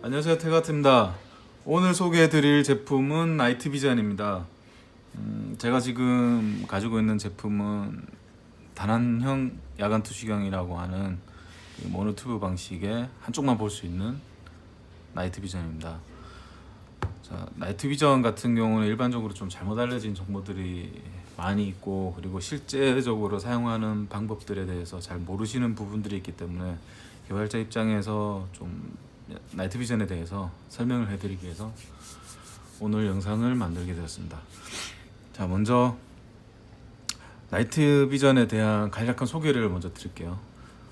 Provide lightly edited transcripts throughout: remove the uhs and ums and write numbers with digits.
안녕하세요, 태가트입니다. 오늘 소개해드릴 제품은 나이트비전입니다. 제가 지금 가지고 있는 제품은 단한형 야간 투시경이라고 하는 모노튜브 방식의 한쪽만 볼 수 있는 나이트비전입니다. 자, 나이트비전 같은 경우는 일반적으로 좀 잘못 알려진 정보들이 많이 있고, 그리고 실제적으로 사용하는 방법들에 대해서 잘 모르시는 부분들이 있기 때문에 개발자 입장에서 좀 나이트비전에 대해서 설명을 해드리기 위해서 오늘 영상을 만들게 되었습니다. 자, 먼저 나이트비전에 대한 간략한 소개를 먼저 드릴게요.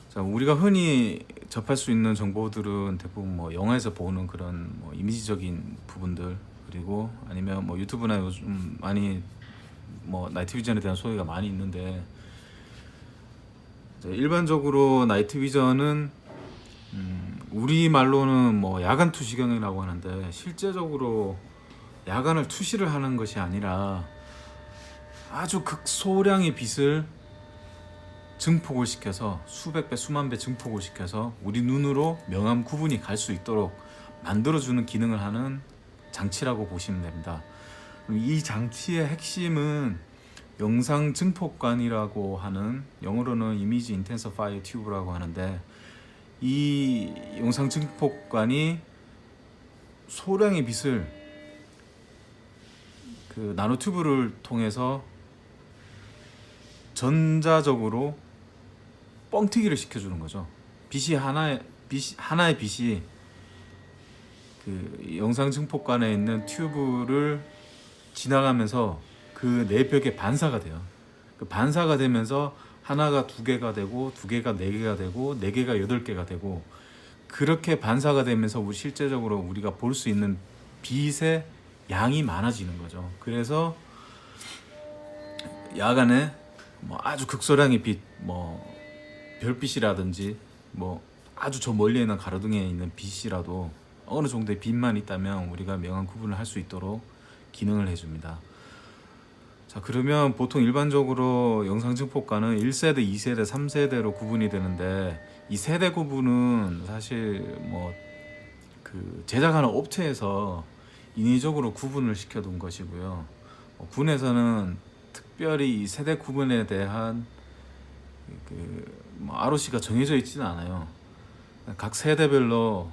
자, 우리가 흔히 접할 수 있는 정보들은 대부분 영화에서 보는 그런 이미지적인 부분들, 그리고 아니면 유튜브나 요즘 많이 나이트비전에 대한 소개가 많이 있는데, 일반적으로 나이트비전은 우리 말로는 야간 투시경이라고 하는데, 실제적으로 야간을 투시를 하는 것이 아니라 아주 극소량의 빛을 증폭을 시켜서 수백 배, 수만 배 증폭을 시켜서 우리 눈으로 명암 구분이 갈 수 있도록 만들어주는 기능을 하는 장치라고 보시면 됩니다. 이 장치의 핵심은 영상 증폭관이라고 하는, 영어로는 이미지 인텐서파이어 튜브라고 하는데, 이 영상 증폭관이 소량의 빛을 그 나노튜브를 통해서 전자적으로 뻥튀기를 시켜주는 거죠. 하나의 빛이 그 영상 증폭관에 있는 튜브를 지나가면서 그 내벽에 반사가 돼요. 그 반사가 되면서 하나가 두 개가 되고, 두 개가 네 개가 되고, 네 개가 여덟 개가 되고, 그렇게 반사가 되면서 실제적으로 우리가 볼 수 있는 빛의 양이 많아지는 거죠. 그래서 야간에 아주 극소량의 빛, 별빛이라든지 아주 저 멀리 있는 가로등에 있는 빛이라도 어느 정도의 빛만 있다면 우리가 명확한 구분을 할 수 있도록 기능을 해줍니다. 자, 그러면 보통 일반적으로 영상 증폭관은 1세대, 2세대, 3세대로 구분이 되는데, 이 세대 구분은 사실 그 제작하는 업체에서 인위적으로 구분을 시켜둔 것이고요. 군에서는 특별히 이 세대 구분에 대한 ROC가 정해져 있지는 않아요. 각 세대별로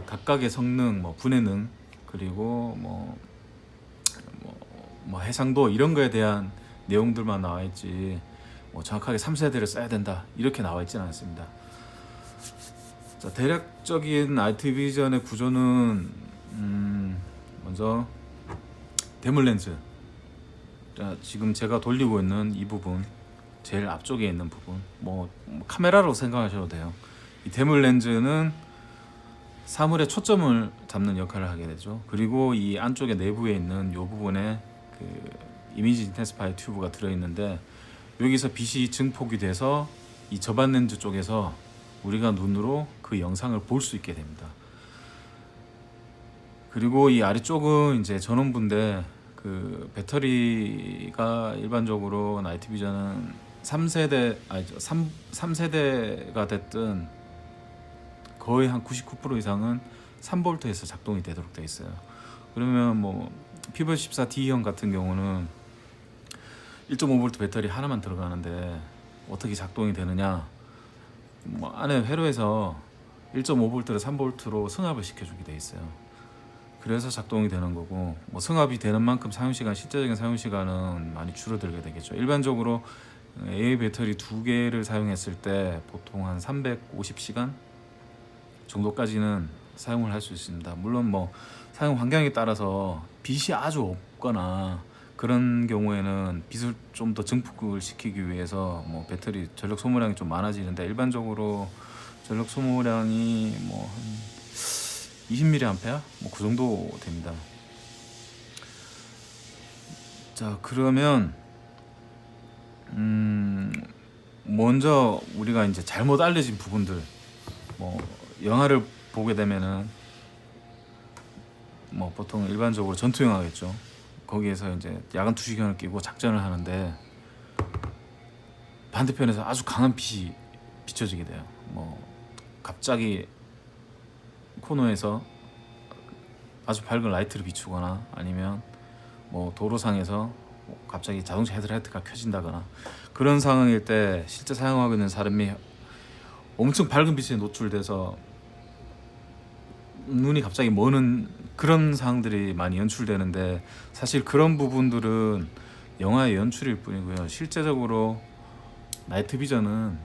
각각의 성능, 분해능, 그리고 해상도, 이런 거에 대한 내용들만 나와 있지 정확하게 3세대를 써야 된다 이렇게 나와 있지는 않습니다. 자, 대략적인 나이트비전의 구조는 먼저 대물 렌즈. 자, 지금 제가 돌리고 있는 이 부분, 제일 앞쪽에 있는 부분, 카메라로 생각하셔도 돼요. 이 대물 렌즈는 사물의 초점을 잡는 역할을 하게 되죠. 그리고 이 안쪽에 내부에 있는 이 부분에 그 이미지 인텐시파이어 튜브가 들어있는데, 여기서 빛이 증폭이 돼서 이 저반 렌즈 쪽에서 우리가 눈으로 그 영상을 볼 수 있게 됩니다. 그리고 이 아래쪽은 이제 전원부인데, 그 배터리가 일반적으로 나이트비전은 3세대가 됐든 거의 한 99% 이상은 3V에서 작동이 되도록 되어 있어요. 그러면 피버14D형 같은 경우는 1.5V 배터리 하나만 들어가는데 어떻게 작동이 되느냐, 안에 회로에서 1.5V를 3V로 승합을 시켜주게 돼 있어요. 그래서 작동이 되는 거고, 승합이 되는 만큼 실제적인 사용시간은 많이 줄어들게 되겠죠. 일반적으로 AA 배터리 2개를 사용했을 때 보통 한 350시간 정도까지는 사용을 할 수 있습니다. 물론 사용 환경에 따라서 빛이 아주 없거나 그런 경우에는 빛을 좀 더 증폭을 시키기 위해서 배터리 전력 소모량이 좀 많아지는데, 일반적으로 전력 소모량이 한 20mAh? 그 정도 됩니다. 자, 그러면 먼저 우리가 이제 잘못 알려진 부분들, 영화를 보게 되면은 보통 일반적으로 전투 영화겠죠. 거기에서 이제 야간 투시경을 끼고 작전을 하는데, 반대편에서 아주 강한 빛이 비춰지게 돼요. 갑자기 코너에서 아주 밝은 라이트를 비추거나 아니면 뭐 도로상에서 갑자기 자동차 헤드라이트가 켜진다거나 그런 상황일 때 실제 사용하고 있는 사람이 엄청 밝은 빛에 노출돼서 눈이 갑자기 머는 그런 상황들이 많이 연출되는데, 사실 그런 부분들은 영화의 연출일 뿐이고요. 실제적으로 나이트 비전은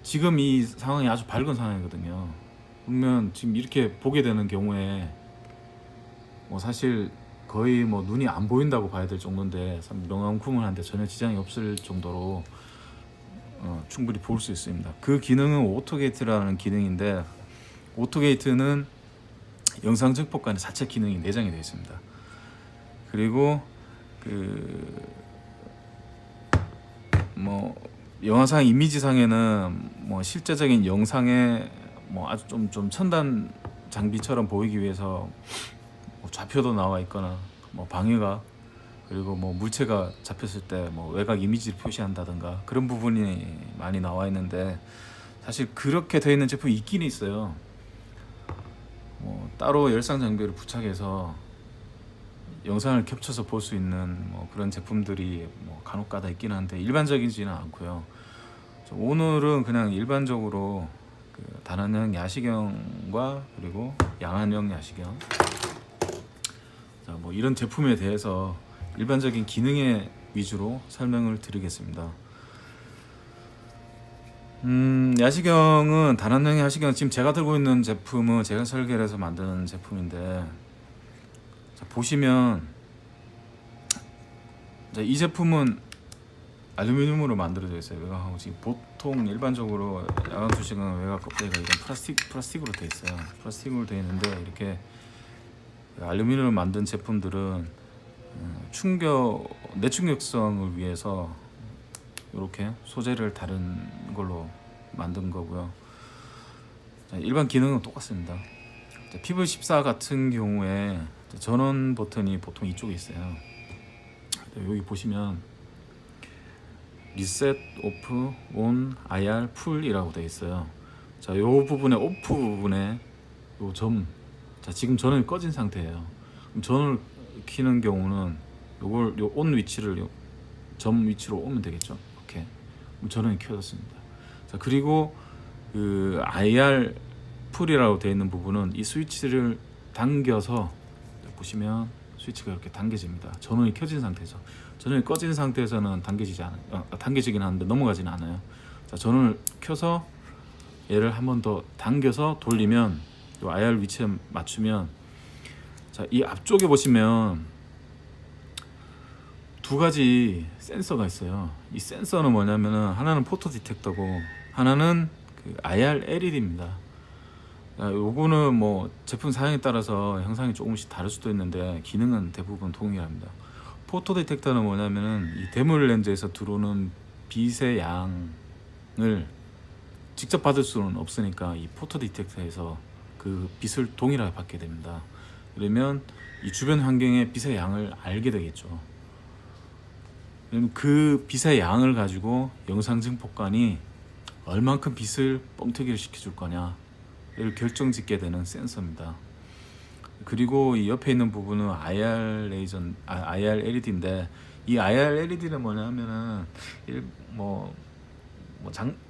지금 이 상황이 아주 밝은 상황이거든요. 그러면 지금 이렇게 보게 되는 경우에 뭐 사실 거의 뭐 눈이 안 보인다고 봐야 될 정도인데, 명암구문한데 전혀 지장이 없을 정도로 충분히 볼 수 있습니다. 그 기능은 오토게이트라는 기능인데, 오토게이트는 영상 증폭관의 자체 기능이 내장이 되어 있습니다. 그리고 뭐 영화상 이미지상에는 뭐 실제적인 영상에 뭐 아주 좀 첨단 장비처럼 보이기 위해서 뭐 좌표도 나와 있거나 뭐 방해가, 그리고 뭐 물체가 잡혔을 때 뭐 외곽 이미지를 표시한다든가 그런 부분이 많이 나와 있는데, 사실 그렇게 되어 있는 제품이 있긴 있어요. 뭐 따로 열상 장비를 부착해서 영상을 겹쳐서 볼 수 있는 뭐 그런 제품들이 뭐 간혹가다 있긴 한데 일반적이지는 않고요. 오늘은 그냥 일반적으로 그 단원형 야시경과 그리고 양안형 야시경, 자, 뭐 이런 제품에 대해서 일반적인 기능에 위주로 설명을 드리겠습니다. 야시경은, 단원형 야시경, 지금 제가 들고 있는 제품은 제가 설계를 해서 만드는 제품인데, 자, 보시면 자, 이 제품은 알루미늄으로 만들어져 있어요. 외곽하고 지금 보통 일반적으로 야광 투식은 외곽 껍데기가 이런 플라스틱으로 되어 있어요. 플라스틱으로 되어 있는데, 이렇게 알루미늄으로 만든 제품들은 내충격성을 위해서 이렇게 소재를 다른 걸로 만든 거고요. 자, 일반 기능은 똑같습니다. 자, PV14 같은 경우에 전원 버튼이 보통 이쪽에 있어요. 여기 보시면 리셋, 오프, 온, IR, 풀이라고 되어 있어요. 자, 요 부분에 오프 부분에 요 점, 자, 지금 전원이 꺼진 상태예요. 그럼 전원을 켜는 경우는 요걸 요 온 위치를 요 점 위치로 오면 되겠죠. 이렇게 그럼 전원이 켜졌습니다. 자, 그리고 그 IR 풀이라고 되어 있는 부분은 이 스위치를 당겨서 보시면 스위치가 이렇게 당겨집니다. 전원이 켜진 상태에서. 전원이 꺼진 상태에서는 당겨지긴 하는데 넘어가지는 않아요. 자, 전원을 켜서 얘를 한 번 더 당겨서 돌리면 이 IR 위치에 맞추면, 자, 이 앞쪽에 보시면 두 가지 센서가 있어요. 이 센서는 뭐냐면은 하나는 포토 디텍터고 하나는 그 IR LED입니다. 요거는 뭐 제품 사양에 따라서 형상이 조금씩 다를 수도 있는데 기능은 대부분 동일합니다. 포토 디텍터는 뭐냐면은 이 대물 렌즈에서 들어오는 빛의 양을 직접 받을 수는 없으니까 이 포토 디텍터에서 그 빛을 동일하게 받게 됩니다. 그러면 이 주변 환경의 빛의 양을 알게 되겠죠. 그러면 그 빛의 양을 가지고 영상 증폭관이 얼만큼 빛을 뻥튀기를 시켜줄 거냐를 결정짓게 되는 센서입니다. 그리고 이 옆에 있는 부분은 IR LED인데, 이 IR LED는 뭐냐면은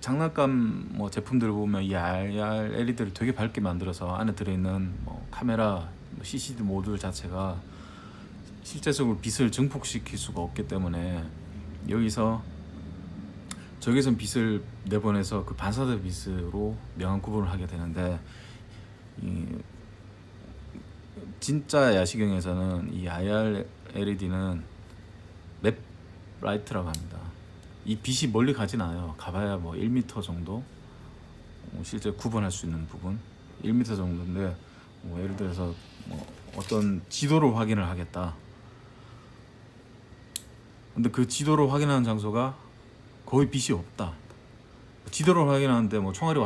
장난감 뭐 제품들 보면 이 IR LED를 되게 밝게 만들어서 안에 들어있는 뭐 카메라, CCD 모듈 자체가 실제적으로 빛을 증폭시킬 수가 없기 때문에 저기선 빛을 내보내서 그 반사된 빛으로 명암 구분을 하게 되는데, 이 진짜 야시경에서는 이 IR LED는 맵 라이트라고 합니다. 이 빛이 멀리 가진 않아요. 가봐야 뭐 1m 정도, 실제 구분할 수 있는 부분 1m 정도인데, 뭐 예를 들어서 뭐 어떤 지도를 확인을 하겠다. 근데 그 지도를 확인하는 장소가 거의 빛이 없다. 지도를 확인하는데 뭐 총알이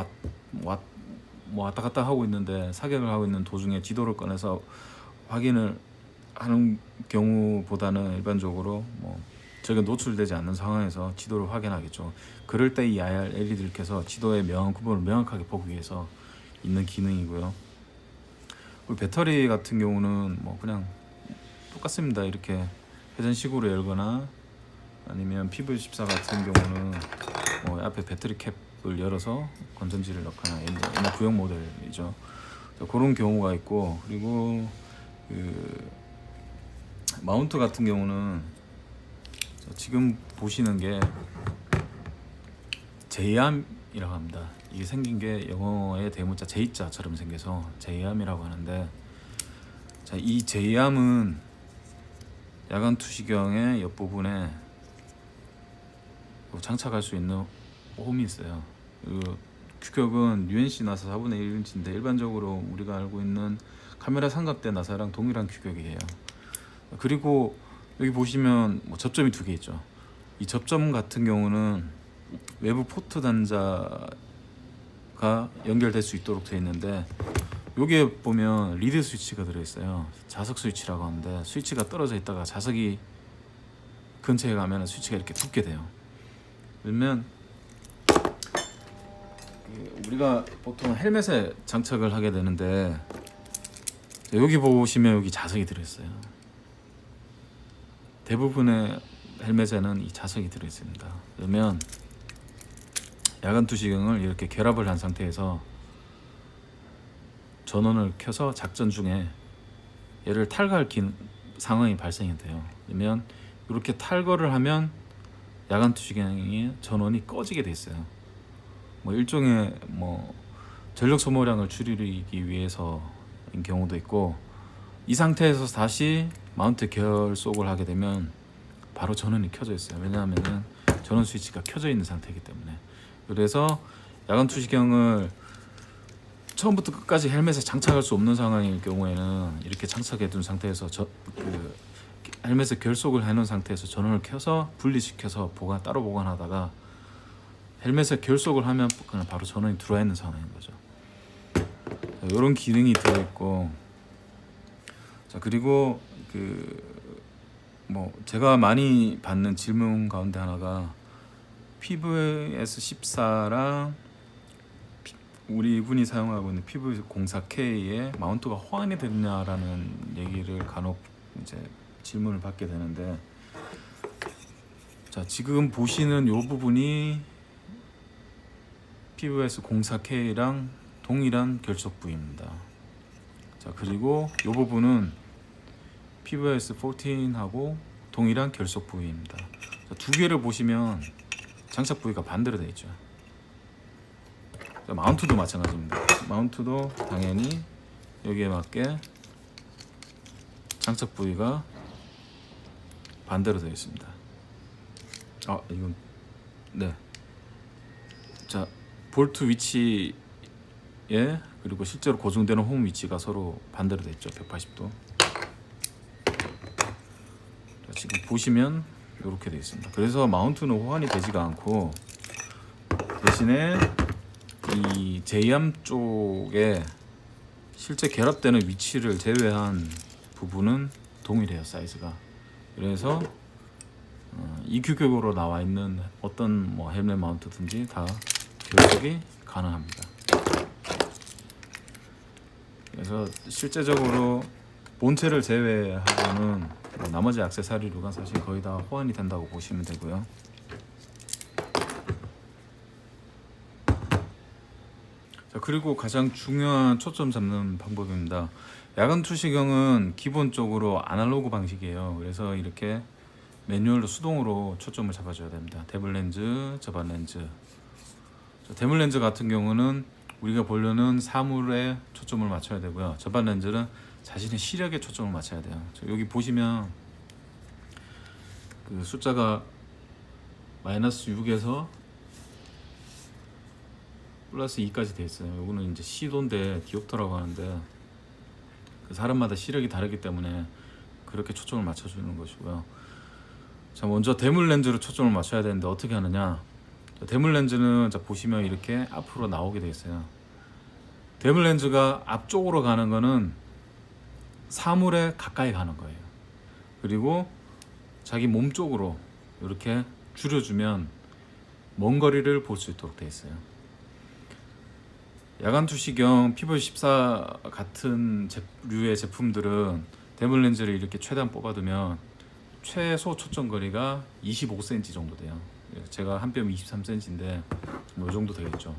왔다 갔다 하고 있는데, 사격을 하고 있는 도중에 지도를 꺼내서 확인을 하는 경우보다는 일반적으로 뭐 저게 노출되지 않는 상황에서 지도를 확인하겠죠. 그럴 때 이 IR LED를 켜서 지도의 명암 구분을 명확하게 보기 위해서 있는 기능이고요. 그리고 배터리 같은 경우는 뭐 그냥 똑같습니다. 이렇게 회전식으로 열거나 아니면 PV14 같은 경우는 뭐 앞에 배터리 캡을 열어서 건전지를 넣거나 옛날 구형 모델이죠. 그런 경우가 있고, 그리고 그 마운트 같은 경우는 지금 보시는 게 제이암이라고 합니다. 이게 생긴 게 영어의 대문자 J자처럼 생겨서 제이암이라고 하는데, 자, 이 제이암은 야간 투시경의 옆부분에 장착할 수 있는 홈이 있어요. 그 규격은 UNC 나사 4분의 1인치인데 일반적으로 우리가 알고 있는 카메라 삼각대 나사랑 동일한 규격이에요. 그리고 여기 보시면 뭐 접점이 두 개 있죠. 이 접점 같은 경우는 외부 포트 단자가 연결될 수 있도록 되어 있는데, 여기에 보면 리드 스위치가 들어있어요. 자석 스위치라고 하는데, 스위치가 떨어져 있다가 자석이 근처에 가면 스위치가 이렇게 붙게 돼요. 그러면 우리가 보통 헬멧에 장착을 하게 되는데, 여기 보시면 여기 자석이 들어있어요. 대부분의 헬멧에는 이 자석이 들어있습니다. 그러면 야간 투시경을 이렇게 결합을 한 상태에서 전원을 켜서 작전 중에 얘를 탈거할 상황이 발생이 돼요. 그러면 이렇게 탈거를 하면 야간 투시경의 전원이 꺼지게 돼 있어요. 뭐 일종의 뭐 전력 소모량을 줄이기 위해서인 경우도 있고, 이 상태에서 다시 마운트 결속을 하게 되면 바로 전원이 켜져 있어요. 왜냐하면 전원 스위치가 켜져 있는 상태이기 때문에. 그래서 야간 투시경을 처음부터 끝까지 헬멧에 장착할 수 없는 상황일 경우에는 이렇게 장착해 둔 상태에서 헬멧에 결속을 해놓은 상태에서 전원을 켜서 분리시켜서 따로 보관하다가 헬멧에 결속을 하면 그냥 바로 전원이 들어와 있는 상황인 거죠. 이런 기능이 들어있고, 자, 그리고 뭐 제가 많이 받는 질문 가운데 하나가 PVS14랑 우리 분이 사용하고 있는 PV04K의 마운트가 호환이 됐냐라는 얘기를 간혹 이제 질문을 받게 되는데, 자, 지금 보시는 이 부분이 PVS04K랑 동일한 결속 부위입니다. 자, 그리고 이 부분은 PVS14하고 동일한 결속 부위입니다. 자, 두 개를 보시면 장착 부위가 반대로 되어 있죠. 자, 마운트도 마찬가지입니다. 마운트도 당연히 여기에 맞게 장착 부위가 반대로 되어 있습니다. 이건 네. 자, 볼트 위치에 그리고 실제로 고정되는 홈 위치가 서로 반대로 되어 있죠. 180도. 자, 지금 보시면 이렇게 되어 있습니다. 그래서 마운트는 호환이 되지가 않고, 대신에 이 제이암 쪽에 실제 결합되는 위치를 제외한 부분은 동일해요, 사이즈가. 그래서 이 규격으로 나와 있는 어떤 뭐 헬멧 마운트든지 다 결속이 가능합니다. 그래서 실제적으로 본체를 제외하고는 뭐 나머지 액세서리류가 사실 거의 다 호환이 된다고 보시면 되고요. 자, 그리고 가장 중요한 초점 잡는 방법입니다. 야간 투시경은 기본적으로 아날로그 방식이에요. 그래서 이렇게 매뉴얼로 수동으로 초점을 잡아줘야 됩니다. 대물 렌즈, 접안 렌즈. 자, 대물 렌즈 같은 경우는 우리가 보려는 사물에 초점을 맞춰야 되고요. 접안 렌즈는 자신의 시력에 초점을 맞춰야 돼요. 여기 보시면 그 숫자가 -6에서 +2까지 되어 있어요. 이거는 이제 시도인데 디옵터라고 하는데, 그 사람마다 시력이 다르기 때문에 그렇게 초점을 맞춰주는 것이고요. 자, 먼저 대물 렌즈로 초점을 맞춰야 되는데 어떻게 하느냐? 대물 렌즈는 자, 보시면 이렇게 앞으로 나오게 되어 있어요. 대물 렌즈가 앞쪽으로 가는 거는 사물에 가까이 가는 거예요. 그리고 자기 몸 쪽으로 이렇게 줄여주면 먼 거리를 볼 수 있도록 되어 있어요. 야간 투시경 피부14 같은 류의 제품들은 대물 렌즈를 이렇게 최대한 뽑아두면 최소 초점 거리가 25cm 정도 돼요. 제가 한 뼘이 23cm인데 뭐 이 정도 되겠죠.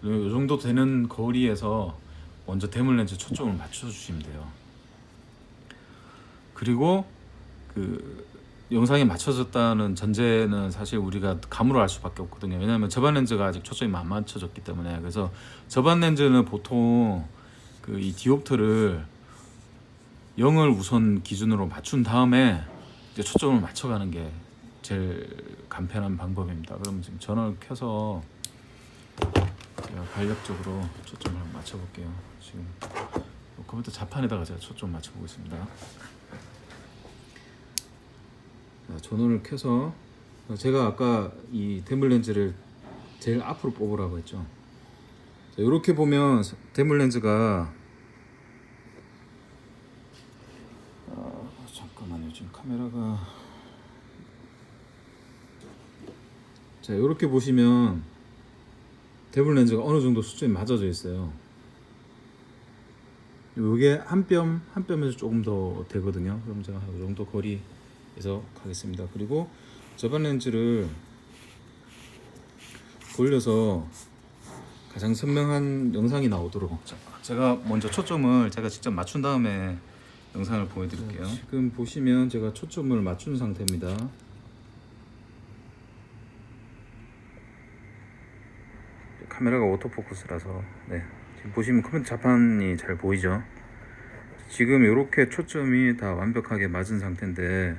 이 정도 되는 거리에서 먼저 대물 렌즈 초점을 맞춰 주시면 돼요. 그리고 그 영상에 맞춰졌다는 전제는 사실 우리가 감으로 알 수밖에 없거든요. 왜냐하면 저반 렌즈가 아직 초점이 안 맞춰졌기 때문에. 그래서 저반 렌즈는 보통 그 이 디옵트를 0을 우선 기준으로 맞춘 다음에 이제 초점을 맞춰가는 게 제일 간편한 방법입니다. 그럼 지금 전원을 켜서 제가 간략적으로 초점을 한번 맞춰볼게요. 지금 컴퓨터 자판에다가 제가 초점 맞춰보겠습니다. 전원을 켜서 제가 아까 이 대물 렌즈를 제일 앞으로 뽑으라고 했죠. 이렇게 보면 대물 렌즈가 잠깐만요. 지금 카메라가 자 이렇게 보시면 대물 렌즈가 어느 정도 수준이 맞아져 있어요. 이게 한 뼘에서 조금 더 되거든요. 그럼 제가 이 정도 거리에서 가겠습니다. 그리고 저반 렌즈를 돌려서 가장 선명한 영상이 나오도록 제가 먼저 초점을 제가 직접 맞춘 다음에 영상을 보여드릴게요. 지금 보시면 제가 초점을 맞춘 상태입니다. 카메라가 오토포커스라서 네. 지금 보시면 컴퓨터 자판이 잘 보이죠? 지금 이렇게 초점이 다 완벽하게 맞은 상태인데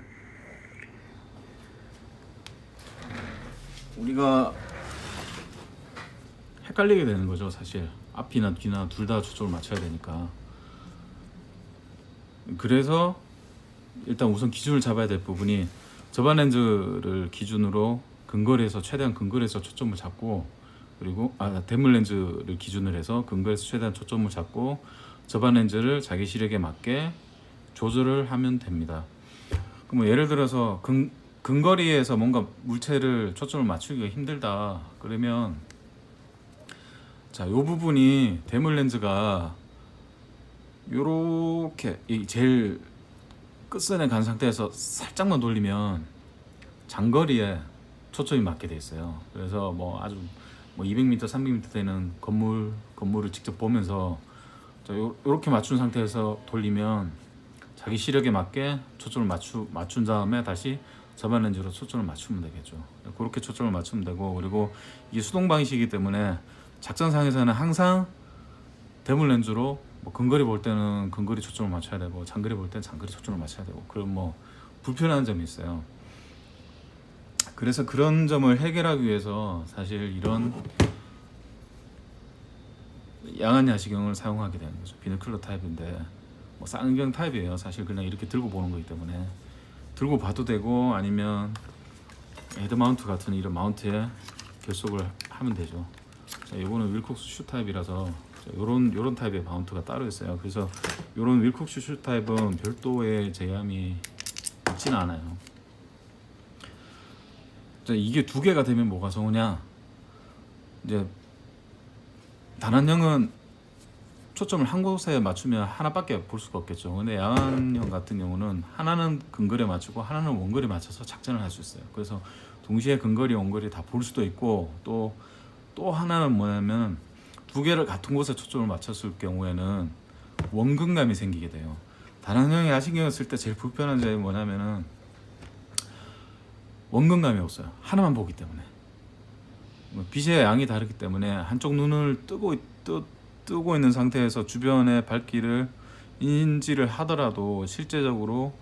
우리가 헷갈리게 되는 거죠. 사실 앞이나 뒤나 둘 다 초점을 맞춰야 되니까. 그래서 일단 우선 기준을 잡아야 될 부분이 저반 렌즈를 기준으로 근거리에서 최대한 근거리에서 초점을 잡고, 그리고 대물 렌즈를 기준으로 해서 근거리에서 최대한 초점을 잡고 저반 렌즈를 자기 시력에 맞게 조절을 하면 됩니다. 그럼 뭐 예를 들어서 근거리에서 뭔가 물체를 초점을 맞추기가 힘들다 그러면 자, 요 부분이 대물 렌즈가 요렇게 제일 끝선에 간 상태에서 살짝만 돌리면 장거리에 초점이 맞게 돼 있어요. 그래서 뭐 아주 뭐 200m, 300m 되는 건물을 직접 보면서 요렇게 맞춘 상태에서 돌리면 자기 시력에 맞게 초점을 맞춘 다음에 다시 저반 렌즈로 초점을 맞추면 되겠죠. 그렇게 초점을 맞추면 되고, 그리고 이게 수동 방식이기 때문에 작전상에서는 항상 대물 렌즈로 뭐 근거리 볼 때는 근거리 초점을 맞춰야 되고 장거리 볼 때는 장거리 초점을 맞춰야 되고, 그럼 뭐 불편한 점이 있어요. 그래서 그런 점을 해결하기 위해서 사실 이런 양안 야시경을 사용하게 되는 거죠. 비노큘러 타입인데 뭐 쌍안경 타입이에요. 사실 그냥 이렇게 들고 보는 거기 때문에 들고 봐도 되고 아니면 헤드 마운트 같은 이런 마운트에 결속을 하면 되죠. 자, 이거는 윌콕스 슈 타입이라서 요런 타입의 마운트가 따로 있어요. 그래서 요런 윌콕스 슈 타입은 별도의 제함이 있지는 않아요. 자, 이게 두 개가 되면 뭐가 좋으냐? 이제 단안형은 초점을 한 곳에 맞추면 하나밖에 볼 수가 없겠죠. 근데 양안형 같은 경우는 하나는 근거리에 맞추고 하나는 원거리에 맞춰서 작전을 할 수 있어요. 그래서 동시에 근거리, 원거리 다 볼 수도 있고, 또 하나는 뭐냐면 두 개를 같은 곳에 초점을 맞췄을 경우에는 원근감이 생기게 돼요. 단안형의 야시경을 쓸 때 제일 불편한 점이 뭐냐면은 원근감이 없어요. 하나만 보기 때문에. 빛의 양이 다르기 때문에 한쪽 눈을 뜨고 있는 상태에서 주변의 밝기를 인지를 하더라도 실제적으로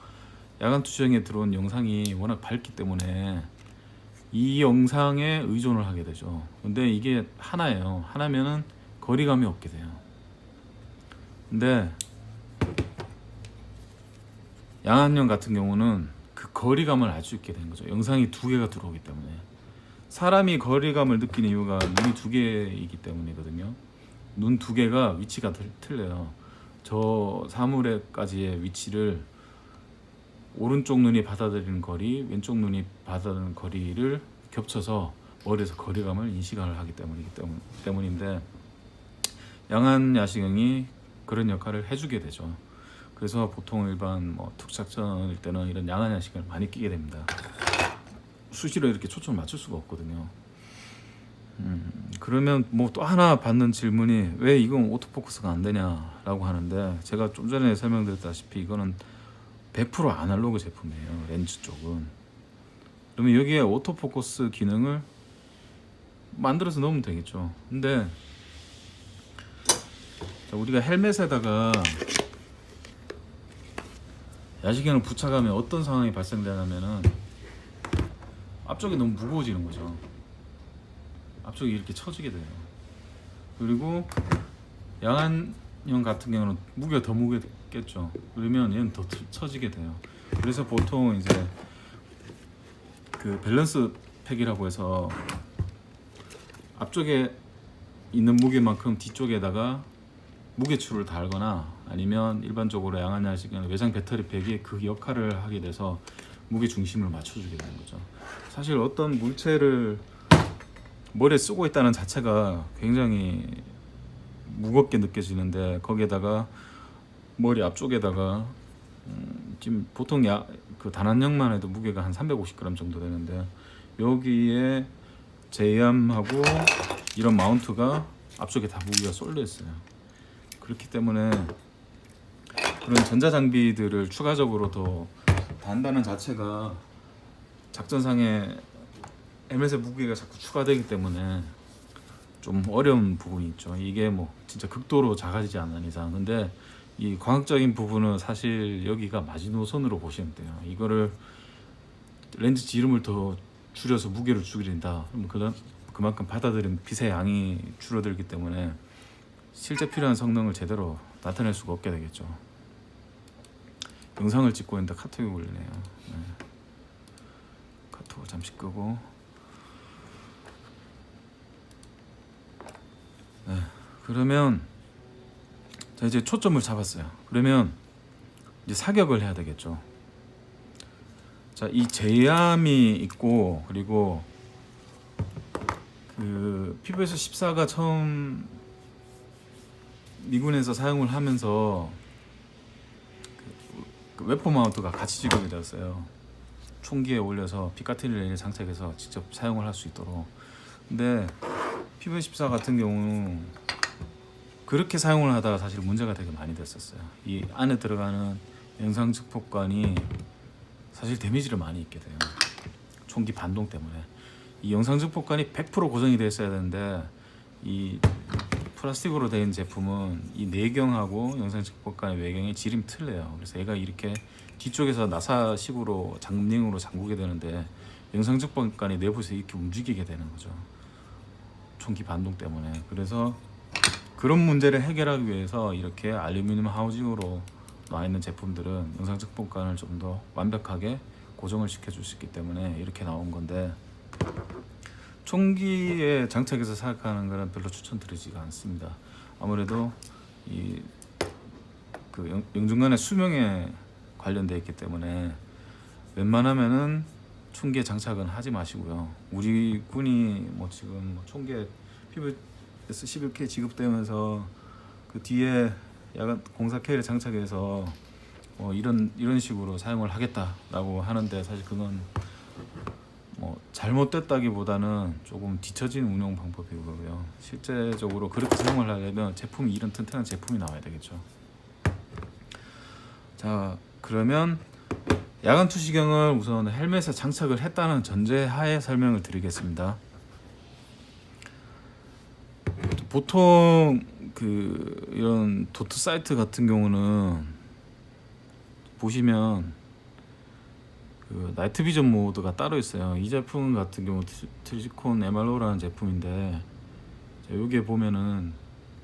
야간 투시경에 들어온 영상이 워낙 밝기 때문에 이 영상에 의존을 하게 되죠. 근데 이게 하나예요. 하나면은 거리감이 없게 돼요. 근데 양안형 같은 경우는 그 거리감을 알 수 있게 되는 거죠. 영상이 두 개가 들어오기 때문에. 사람이 거리감을 느끼는 이유가 눈이 두 개이기 때문이거든요. 눈 두 개가 위치가 틀려요. 저 사물에까지의 위치를 오른쪽 눈이 받아들이는 거리, 왼쪽 눈이 받아들이는 거리를 겹쳐서 머리에서 거리감을 인식을 하기 때문인데, 양안 야시경이 그런 역할을 해주게 되죠. 그래서 보통 일반 뭐 특작전일 때는 이런 양안 야시경을 많이 끼게 됩니다. 수시로 이렇게 초점을 맞출 수가 없거든요. 그러면 뭐 또 하나 받는 질문이 왜 이건 오토포커스가 안 되냐라고 하는데, 제가 좀 전에 설명드렸다시피 이거는 100% 아날로그 제품이에요, 렌즈 쪽은. 그러면 여기에 오토포커스 기능을 만들어서 넣으면 되겠죠. 근데 우리가 헬멧에다가 야시경을 부착하면 어떤 상황이 발생되냐면은 앞쪽이 너무 무거워지는 거죠. 앞쪽이 이렇게 처지게 돼요. 그리고 양안형 같은 경우는 무게가 더 무게겠죠. 그러면 얘는 더 처지게 돼요. 그래서 보통 이제 그 밸런스 팩이라고 해서 앞쪽에 있는 무게만큼 뒤쪽에다가 무게추를 달거나, 아니면 일반적으로 양안 야시경 외장 배터리 팩이 그 역할을 하게 돼서 무게 중심을 맞춰주게 되는 거죠. 사실 어떤 물체를 머리에 쓰고 있다는 자체가 굉장히 무겁게 느껴지는데, 거기에다가 머리 앞쪽에다가 지금 보통 그 단안형만 해도 무게가 한 350g 정도 되는데, 여기에 제이암하고 이런 마운트가 앞쪽에 다 무게가 쏠려 있어요. 그렇기 때문에 그런 전자장비들을 추가적으로 더 단다는 자체가 작전상에 헬멧의 무게가 자꾸 추가되기 때문에 좀 어려운 부분이 있죠. 이게 뭐 진짜 극도로 작아지지 않는 이상. 근데 이 과학적인 부분은 사실 여기가 마지노선으로 보시면 돼요. 이거를 렌즈 지름을 더 줄여서 무게를 줄인다, 그러면 그만큼 받아들인 빛의 양이 줄어들기 때문에 실제 필요한 성능을 제대로 나타낼 수가 없게 되겠죠. 영상을 찍고 있는데 카톡이 울리네요. 네. 카톡을 잠시 끄고. 네. 그러면 자, 이제 초점을 잡았어요. 그러면 이제 사격을 해야 되겠죠. 자, 이 제이암이 있고, 그리고 그 PVS-14가 처음 미군에서 사용을 하면서 그 웨폰 마운트가 같이 지급이 되었어요. 총기에 올려서 피카티니 레일에 장착해서 직접 사용을 할 수 있도록. 근데 PV-14 같은 경우 그렇게 사용을 하다가 사실 문제가 되게 많이 됐었어요. 이 안에 들어가는 영상 증폭관이 사실 데미지를 많이 입게 돼요. 총기 반동 때문에. 이 영상 증폭관이 100% 고정이 되어 있어야 되는데, 이 플라스틱으로 된 제품은 이 내경하고 영상 증폭관의 외경이 지름이 틀려요. 그래서 얘가 이렇게 뒤쪽에서 나사식으로 장링으로 잠그게 되는데, 영상 증폭관이 내부에서 이렇게 움직이게 되는 거죠, 총기 반동 때문에. 그래서 그런 문제를 해결하기 위해서 이렇게 알루미늄 하우징으로 나와 있는 제품들은 영상 증폭관을 좀 더 완벽하게 고정을 시켜줄 수 있기 때문에 이렇게 나온 건데, 총기에 장착해서 사격하는 거는 별로 추천드리지가 않습니다. 아무래도 이 그 영중간의 수명에 관련되어 있기 때문에 웬만하면은 총기에 장착은 하지 마시고요. 우리 군이 뭐 지금 뭐 총기에 PVS-11K 지급되면서 그 뒤에 야간 공사 K를 장착해서 뭐 이런 식으로 사용을 하겠다라고 하는데, 사실 그건 뭐 잘못됐다기보다는 조금 뒤처진 운영 방법이고요. 실제적으로 그렇게 사용을 하려면 제품이 이런 튼튼한 제품이 나와야 되겠죠. 자, 그러면 야간 투시경을 우선 헬멧에 장착을 했다는 전제하에 설명을 드리겠습니다. 보통 그 이런 도트 사이트 같은 경우는 보시면 그 나이트 비전 모드가 따로 있어요. 이 제품 같은 경우 트리콘 MRO라는 제품인데, 여기에 보면은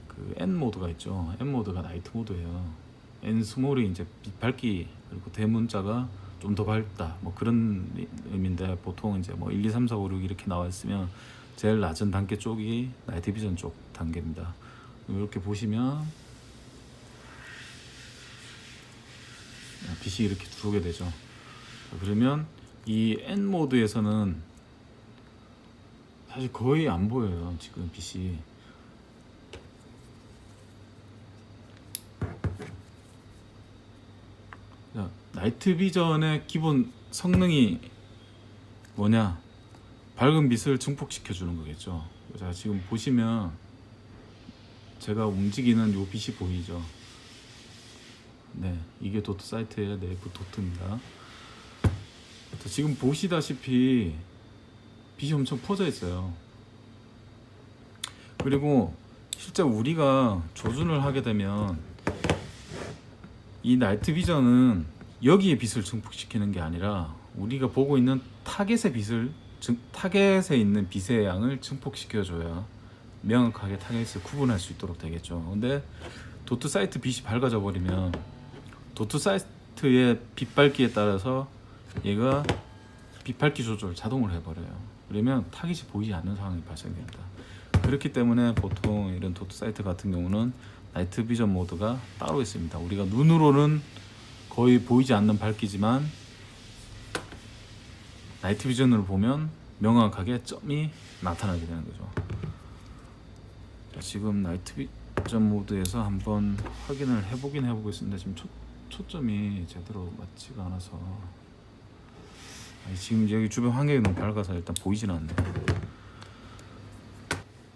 그 N 모드가 있죠. N 모드가 나이트 모드예요. N 스몰이 이제 빛 밝기, 그리고 대문자가 좀 더 밝다, 뭐 그런 의미인데, 보통 이제 뭐 1, 2, 3, 4, 5, 6 이렇게 나와 있으면 제일 낮은 단계 쪽이 나이트 비전 쪽 단계입니다. 이렇게 보시면 빛이 이렇게 들어오게 되죠. 그러면 이 N 모드에서는 사실 거의 안 보여요. 지금 빛이 나이트 비전의 기본 성능이 뭐냐? 밝은 빛을 증폭시켜 주는 거겠죠. 자, 지금 보시면 제가 움직이는 요 빛이 보이죠? 네, 이게 도트 사이트의 내부 도트입니다. 자, 지금 보시다시피 빛이 엄청 퍼져 있어요. 그리고 실제 우리가 조준을 하게 되면 이 나이트 비전은 여기에 빛을 증폭시키는 게 아니라 우리가 보고 있는 타겟의 빛을 타겟에 있는 빛의 양을 증폭시켜 줘야 명확하게 타겟을 구분할 수 있도록 되겠죠. 근데 도트 사이트 빛이 밝아져 버리면 도트 사이트의 빛 밝기에 따라서 얘가 빛 밝기 조절 자동으로 해버려요. 그러면 타깃이 보이지 않는 상황이 발생됩니다. 그렇기 때문에 보통 이런 도트 사이트 같은 경우는 나이트 비전 모드가 따로 있습니다. 우리가 눈으로는 거의 보이지 않는 밝기지만 나이트 비전으로 보면 명확하게 점이 나타나게 되는 거죠. 자, 지금 나이트 비전 모드에서 한번 확인을 해보겠습니다. 지금 초점이 제대로 맞지가 않아서 지금 여기 주변 환경이 너무 밝아서 일단 보이지는 않네요.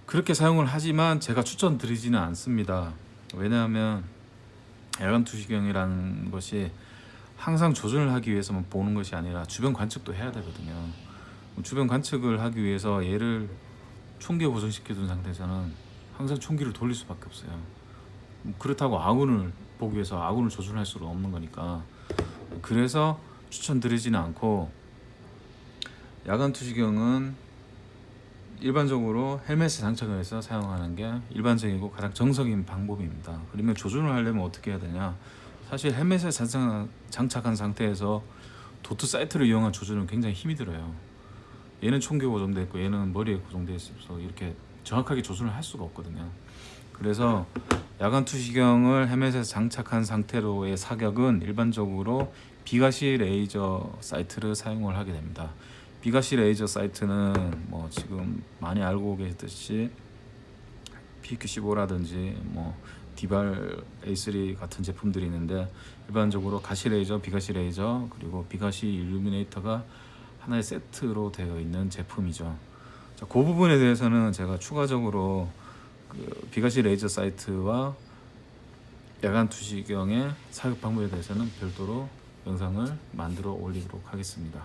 그렇게 사용을 하지만 제가 추천드리지는 않습니다. 왜냐하면 야간 투시경이라는 것이 항상 조준을 하기 위해서만 보는 것이 아니라 주변 관측도 해야 되거든요. 주변 관측을 하기 위해서 얘를 총기에 고정시켜 둔 상태에서는 항상 총기를 돌릴 수밖에 없어요. 그렇다고 아군을 보기 위해서 아군을 조준할 수는 없는 거니까. 그래서 추천드리지는 않고, 야간 투시경은 일반적으로 헬멧에 장착을 해서 사용하는 게 일반적이고 가장 정석인 방법입니다. 그러면 조준을 하려면 어떻게 해야 되냐? 사실 헬멧에 장착한 상태에서 도트 사이트를 이용한 조준은 굉장히 힘이 들어요. 얘는 총기에 고정되어 있고 얘는 머리에 고정되어 있어서 이렇게 정확하게 조준을 할 수가 없거든요. 그래서 야간 투시경을 헬멧에 장착한 상태로의 사격은 일반적으로 비가시 레이저 사이트를 사용을 하게 됩니다. 비가시 레이저 사이트는 뭐 지금 많이 알고 계시듯이 PQ15라든지 뭐 디발 A3 같은 제품들이 있는데, 일반적으로 가시 레이저, 비가시 레이저, 그리고 비가시 일루미네이터가 하나의 세트로 되어 있는 제품이죠. 자, 그 부분에 대해서는 제가 추가적으로 그 비가시 레이저 사이트와 야간 투시경의 사격 방법에 대해서는 별도로 영상을 만들어 올리도록 하겠습니다.